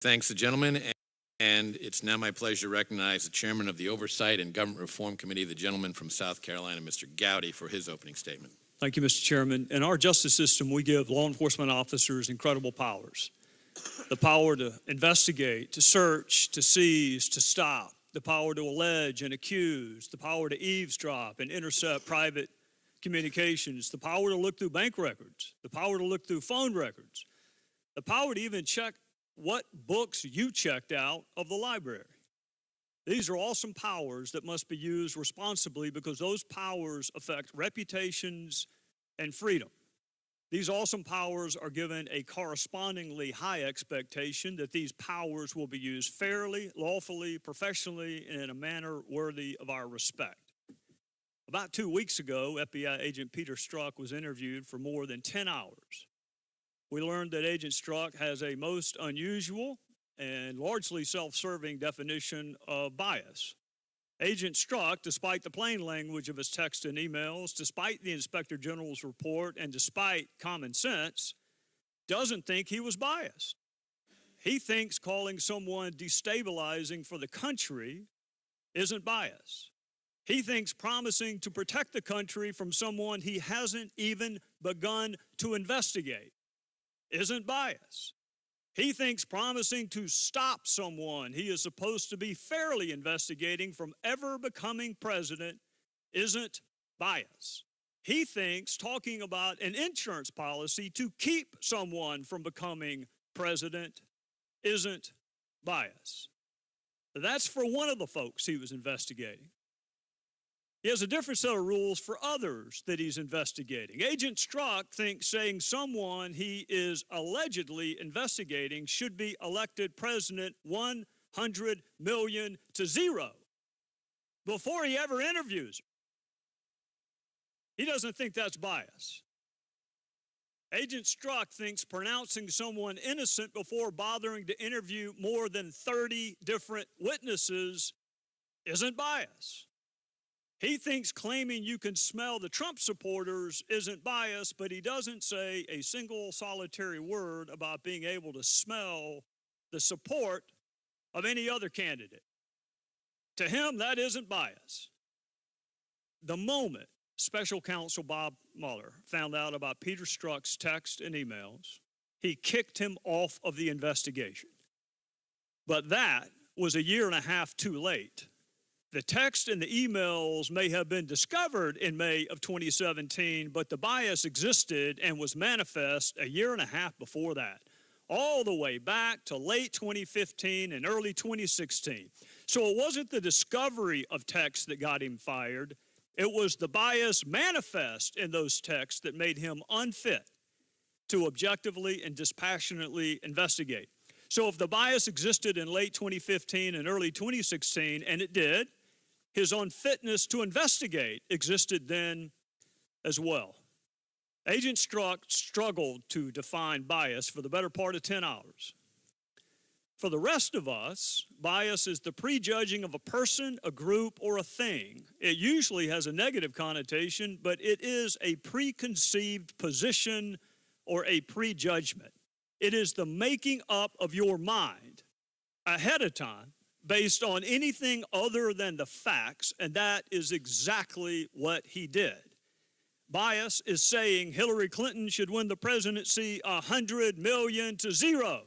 Thanks, the gentleman. And it's now my pleasure to recognize the chairman of the Oversight and Government Reform Committee, the gentleman from South Carolina, Mr. Gowdy, for his opening statement. Thank you, Mr. Chairman. In our justice system, we give law enforcement officers incredible powers. The power to investigate, to search, to seize, to stop, the power to allege and accuse, the power to eavesdrop and intercept private communications, the power to look through bank records, the power to look through phone records, the power to even check what books you checked out of the library. These are awesome powers that must be used responsibly because those powers affect reputations and freedom. These awesome powers are given a correspondingly high expectation that these powers will be used fairly, lawfully, professionally, and in a manner worthy of our respect. About 2 weeks ago, FBI agent Peter Strzok was interviewed for more than 10 hours. We learned that Agent Strzok has a most unusual and largely self-serving definition of bias. Agent Strzok, despite the plain language of his texts and emails, despite the Inspector General's report, and despite common sense, doesn't think he was biased. He thinks calling someone destabilizing for the country isn't bias. He thinks promising to protect the country from someone he hasn't even begun to investigate isn't bias. He thinks promising to stop someone he is supposed to be fairly investigating from ever becoming president isn't bias. He thinks talking about an insurance policy to keep someone from becoming president isn't bias. That's for one of the folks he was investigating. He has a different set of rules for others that he's investigating. Agent Strzok thinks saying someone he is allegedly investigating should be elected president 100 million to 0 before he ever interviews her. He doesn't think that's bias. Agent Strzok thinks pronouncing someone innocent before bothering to interview more than 30 different witnesses isn't bias. He thinks claiming you can smell the Trump supporters isn't bias, but he doesn't say a single solitary word about being able to smell the support of any other candidate. To him, that isn't bias. The moment Special Counsel Bob Mueller found out about Peter Strzok's texts and emails, he kicked him off of the investigation. But that was a year and a half too late. The text and the emails may have been discovered in May of 2017, but the bias existed and was manifest a year and a half before that, all the way back to late 2015 and early 2016. So it wasn't the discovery of texts that got him fired. It was the bias manifest in those texts that made him unfit to objectively and dispassionately investigate. So if the bias existed in late 2015 and early 2016, and it did, his unfitness to investigate existed then as well. Agent Strzok struggled to define bias for the better part of 10 hours. For the rest of us, bias is the prejudging of a person, a group, or a thing. It usually has a negative connotation, but it is a preconceived position or a prejudgment. It is the making up of your mind ahead of time based on anything other than the facts, and that is exactly what he did. Bias is saying Hillary Clinton should win the presidency 100 million to 0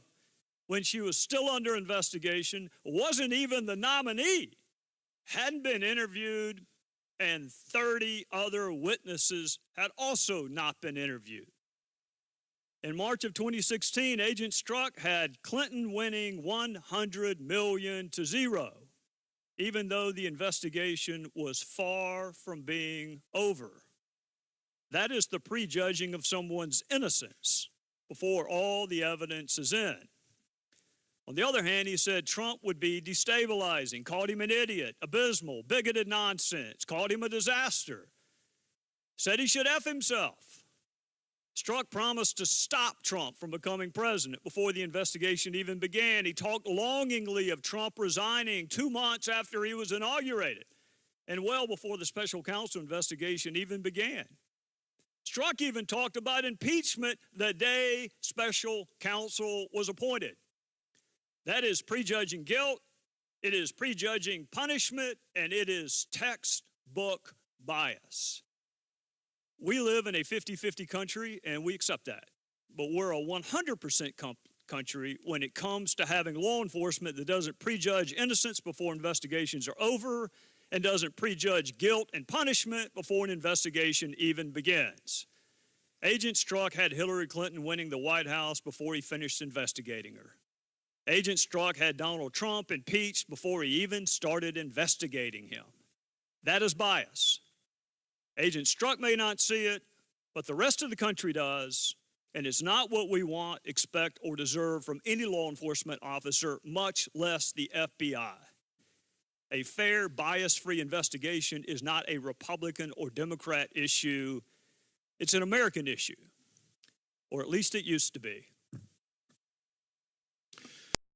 when she was still under investigation, wasn't even the nominee, hadn't been interviewed, and 30 other witnesses had also not been interviewed. In March of 2016, Agent Strzok had Clinton winning 100 million to 0, even though the investigation was far from being over. That is the prejudging of someone's innocence before all the evidence is in. On the other hand, he said Trump would be destabilizing, called him an idiot, abysmal, bigoted nonsense, called him a disaster, said he should F himself. Strzok promised to stop Trump from becoming president before the investigation even began. He talked longingly of Trump resigning 2 months after he was inaugurated and well before the special counsel investigation even began. Strzok even talked about impeachment the day special counsel was appointed. That is prejudging guilt, it is prejudging punishment, and it is textbook bias. We live in a 50-50 country, and we accept that. But we're a 100% country when it comes to having law enforcement that doesn't prejudge innocence before investigations are over and doesn't prejudge guilt and punishment before an investigation even begins. Agent Strzok had Hillary Clinton winning the White House before he finished investigating her. Agent Strzok had Donald Trump impeached before he even started investigating him. That is bias. Agent Strzok may not see it, but the rest of the country does, and it's not what we want, expect, or deserve from any law enforcement officer, much less the FBI. A fair, bias-free investigation is not a Republican or Democrat issue. It's an American issue, or at least it used to be.